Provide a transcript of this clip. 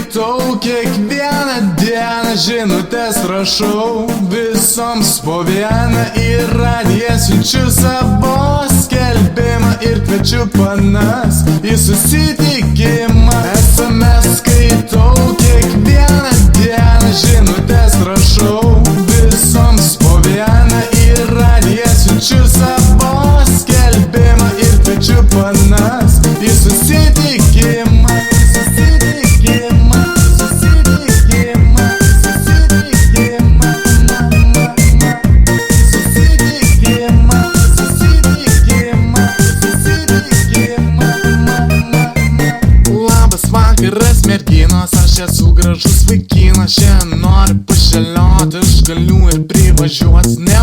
skaitau kiekvieną dieną, žinutės rašau visoms po vieną, į radiją siunčiu savo skelbimą ir kviečiu panas į susitikimą. SMS skaitau kiekvieną dieną, žinutės rašau visoms po vieną, į radiją siunčiu savo skelbimą ir kviečiu panas į susitikimą. Vakaras merginos, aš esu gražus vaikinas, šiandien noriu pašėlioti, aš galiu ir privažiuos, ne